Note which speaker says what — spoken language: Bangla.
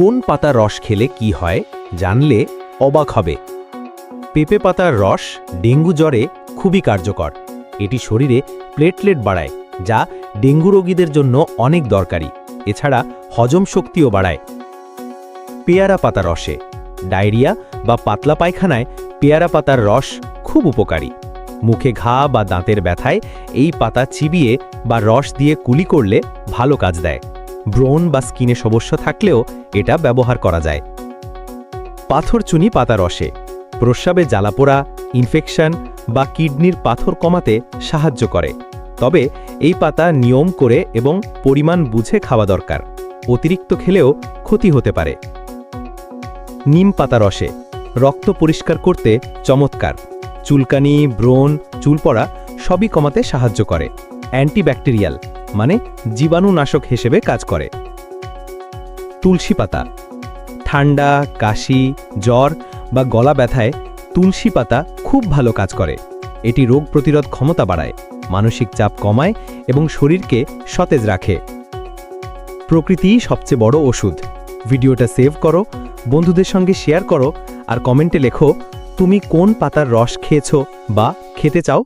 Speaker 1: কোন পাতার রস খেলে কি হয় জানলে অবাক হবে। পেঁপে পাতার রস ডেঙ্গু জ্বরে খুবই কার্যকর। এটি শরীরে প্লেটলেট বাড়ায়, যা ডেঙ্গু রোগীদের জন্য অনেক দরকারি। এছাড়া হজম শক্তিও বাড়ায়। পেয়ারা পাতা রসে ডায়রিয়া বা পাতলা পায়খানায় পেয়ারা পাতার রস খুব উপকারী। মুখে ঘা বা দাঁতের ব্যথায় এই পাতা চিবিয়ে বা রস দিয়ে কুলি করলে ভালো কাজ দেয়। ব্রণ বা স্কিনে সমস্যা থাকলেও এটা ব্যবহার করা যায়। পাথরচুনি পাতা রসে প্রস্রাবে জ্বালাপোড়া, ইনফেকশন বা কিডনির পাথর কমাতে সাহায্য করে। তবে এই পাতা নিয়ম করে এবং পরিমাণ বুঝে খাওয়া দরকার। অতিরিক্ত খেলেও ক্ষতি হতে পারে। নিম পাতা রসে রক্ত পরিষ্কার করতে চমৎকার। চুলকানি, ব্রণ, চুল পড়া সবই কমাতে সাহায্য করে। অ্যান্টিব্যাকটেরিয়াল মানে জীবাণুনাশক হিসেবে কাজ করে। তুলসী পাতা ঠান্ডা, কাশি, জ্বর বা গলা ব্যথায় তুলসী পাতা খুব ভালো কাজ করে। এটি রোগ প্রতিরোধ ক্ষমতা বাড়ায়, মানসিক চাপ কমায় এবং শরীরকে সতেজ রাখে। প্রকৃতিই সবচেয়ে বড় ওষুধ। ভিডিওটা সেভ করো, বন্ধুদের সঙ্গে শেয়ার করো আর কমেন্টে লেখো তুমি কোন পাতার রস খেয়েছো বা খেতে চাও।